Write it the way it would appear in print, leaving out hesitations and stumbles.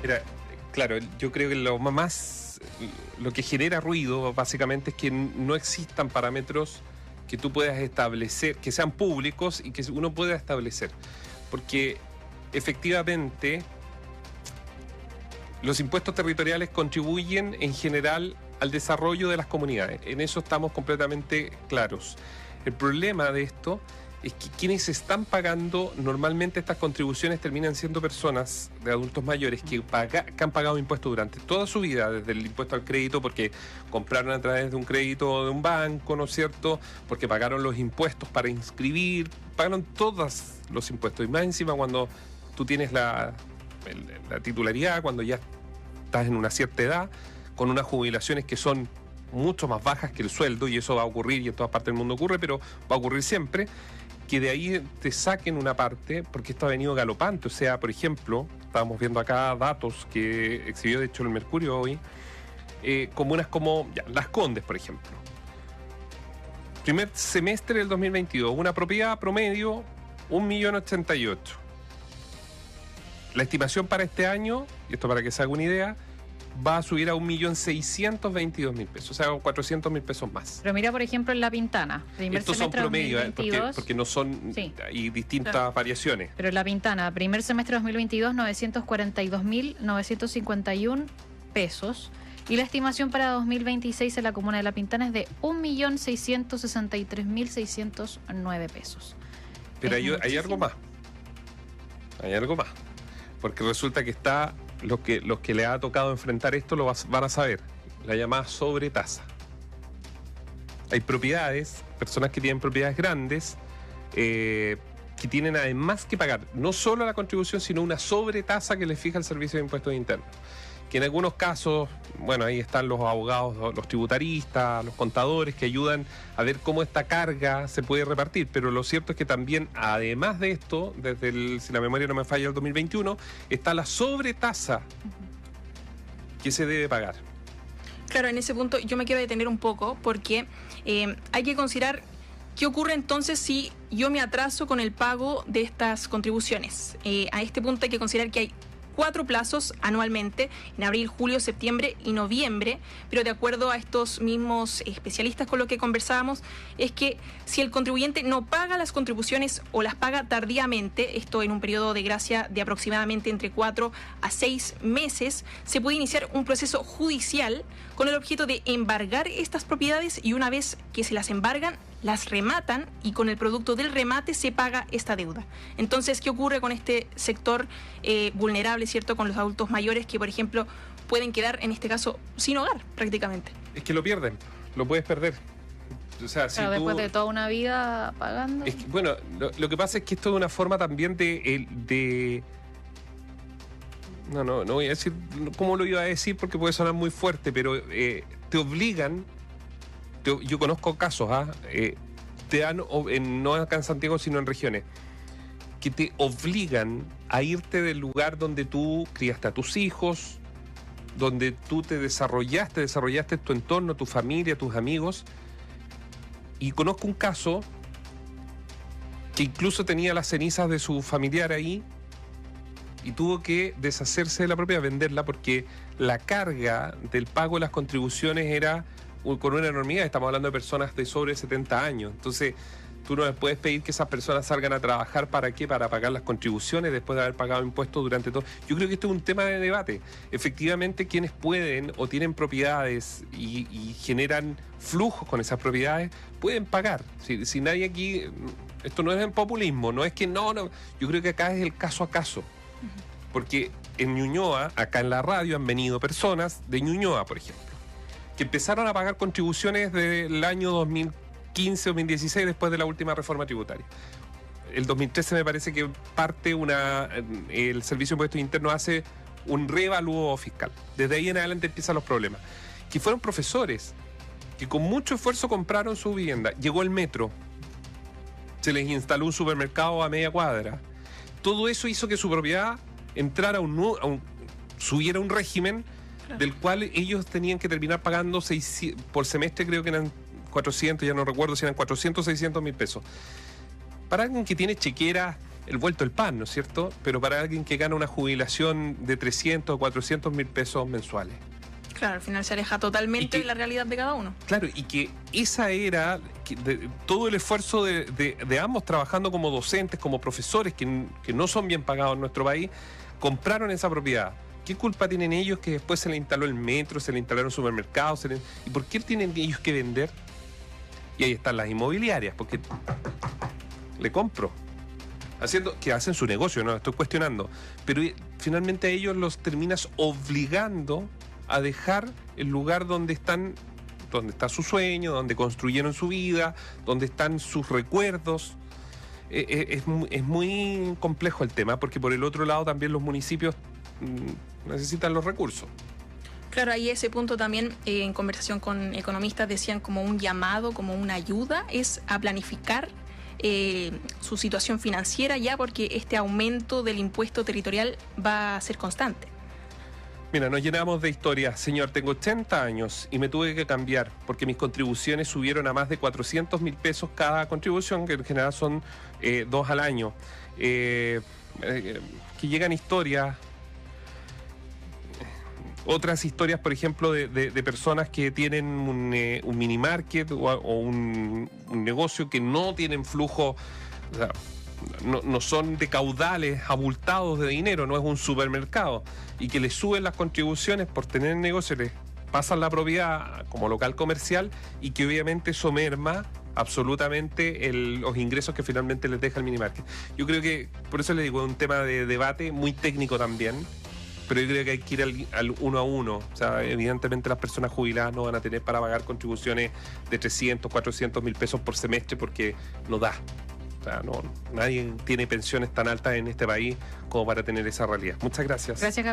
Mira, claro, yo creo que lo que genera ruido básicamente es que no existan parámetros que tú puedas establecer, que sean públicos y que uno pueda establecer. Porque efectivamente los impuestos territoriales contribuyen en general al desarrollo de las comunidades. En eso estamos completamente claros. El problema de esto es que quienes están pagando normalmente estas contribuciones terminan siendo personas de adultos mayores que han pagado impuestos durante toda su vida, desde el impuesto al crédito porque compraron a través de un crédito de un banco, ¿no es cierto?, porque pagaron los impuestos para inscribir, pagaron todos los impuestos. Y más encima cuando tú tienes la titularidad, cuando ya estás en una cierta edad, con unas jubilaciones que son mucho más bajas que el sueldo, y eso va a ocurrir y en todas partes del mundo ocurre, pero va a ocurrir siempre, que de ahí te saquen una parte, porque esto ha venido galopante. O sea, por ejemplo, estábamos viendo acá datos que exhibió de hecho el Mercurio hoy, comunas como Las Condes, por ejemplo. Primer semestre del 2022, una propiedad promedio 1.088.000. La estimación para este año, y esto para que se haga una idea, va a subir a 1.622.000 pesos, o sea, 400.000 pesos más. Pero mira, por ejemplo, en La Pintana, estos son promedios, porque no son, sí, hay distintas variaciones. Pero en La Pintana, primer semestre 2022, 942.951 pesos. Y la estimación para 2026 en la comuna de La Pintana es de 1.663.609 pesos. Pero hay algo más. Hay algo más. Porque resulta que está... Los que le ha tocado enfrentar esto lo van a saber, la llamada sobretasa. Hay propiedades, personas que tienen propiedades grandes, que tienen además que pagar no solo la contribución, sino una sobretasa que les fija el Servicio de Impuestos Internos. Que en algunos casos, bueno, ahí están los abogados, los tributaristas, los contadores que ayudan a ver cómo esta carga se puede repartir, pero lo cierto es que también, además de esto, desde si la memoria no me falla, el 2021, está la sobretasa que se debe pagar. Claro, en ese punto yo me quiero detener un poco porque hay que considerar qué ocurre entonces si yo me atraso con el pago de estas contribuciones. A este punto hay que considerar que hay 4 plazos anualmente, en abril, julio, septiembre y noviembre, pero de acuerdo a estos mismos especialistas con los que conversábamos, es que si el contribuyente no paga las contribuciones o las paga tardíamente, esto en un periodo de gracia de aproximadamente entre 4 a 6 meses, se puede iniciar un proceso judicial con el objeto de embargar estas propiedades, y una vez que se las embargan, las rematan, y con el producto del remate se paga esta deuda. Entonces, ¿qué ocurre con este sector vulnerable, cierto? Con los adultos mayores que, por ejemplo, pueden quedar, en este caso, sin hogar, prácticamente. Es que lo pierden, lo puedes perder. O sea, si después de toda una vida pagando. Es que, bueno, lo que pasa es que esto es una forma también de... No voy a decir cómo lo iba a decir porque puede sonar muy fuerte, pero te obligan... Yo conozco casos, te dan, no acá en Santiago, sino en regiones, que te obligan a irte del lugar donde tú criaste a tus hijos, donde tú te desarrollaste tu entorno, tu familia, tus amigos. Y conozco un caso que incluso tenía las cenizas de su familiar ahí y tuvo que deshacerse de la propiedad, venderla, porque la carga del pago de las contribuciones era con una enormidad. Estamos hablando de personas de sobre 70 años. Entonces, tú no les puedes pedir que esas personas salgan a trabajar, ¿para qué? Para pagar las contribuciones después de haber pagado impuestos durante todo. Yo creo que esto es un tema de debate. Efectivamente, quienes pueden o tienen propiedades y generan flujos con esas propiedades, pueden pagar. Si nadie aquí... Esto no es el populismo, no es que no. Yo creo que acá es el caso a caso. Porque en Ñuñoa, acá en la radio, han venido personas de Ñuñoa, por ejemplo, que empezaron a pagar contribuciones del año 2015-2016 después de la última reforma tributaria. El 2013 me parece que el Servicio de Impuestos Internos hace un reevalúo fiscal. Desde ahí en adelante empiezan los problemas. Que fueron profesores que con mucho esfuerzo compraron su vivienda. Llegó el metro, se les instaló un supermercado a media cuadra. Todo eso hizo que su propiedad entrara subiera un régimen del cual ellos tenían que terminar pagando por semestre, creo que eran 400, ya no recuerdo si eran 400 o 600 mil pesos. Para alguien que tiene chequeras el vuelto del pan, ¿no es cierto? Pero para alguien que gana una jubilación de 300 o 400 mil pesos mensuales. Claro, al final se aleja totalmente de la realidad de cada uno. Claro, y que esa era todo el esfuerzo de ambos trabajando como docentes, como profesores, que no son bien pagados en nuestro país, compraron esa propiedad. ¿Qué culpa tienen ellos que después se le instaló el metro, se le instalaron supermercados? ¿Y por qué tienen ellos que vender? Y ahí están las inmobiliarias, porque le compro. Que hacen su negocio, no estoy cuestionando. Pero finalmente a ellos los terminas obligando a dejar el lugar donde está su sueño, donde construyeron su vida, donde están sus recuerdos. Es muy complejo el tema, porque por el otro lado también los municipios necesitan los recursos. Claro, ahí ese punto también, en conversación con economistas, decían como un llamado, como una ayuda, es a planificar su situación financiera ya, porque este aumento del impuesto territorial va a ser constante. Mira, nos llenamos de historias. Señor, tengo 80 años y me tuve que cambiar porque mis contribuciones subieron a más de 400 mil pesos cada contribución, que en general son 2 al año. Que llegan historias, otras historias, por ejemplo, de personas que tienen un mini market o un negocio que no tienen flujo, o sea, no son de caudales abultados de dinero, no es un supermercado, y que les suben las contribuciones por tener negocio, les pasan la propiedad como local comercial, y que obviamente eso merma absolutamente los ingresos que finalmente les deja el minimarket. Yo creo que, por eso les digo, es un tema de debate muy técnico también, pero yo creo que hay que ir al uno a uno. O sea, evidentemente las personas jubiladas no van a tener para pagar contribuciones de 300, 400 mil pesos por semestre porque no da. O sea, nadie tiene pensiones tan altas en este país como para tener esa realidad. Muchas gracias. Gracias,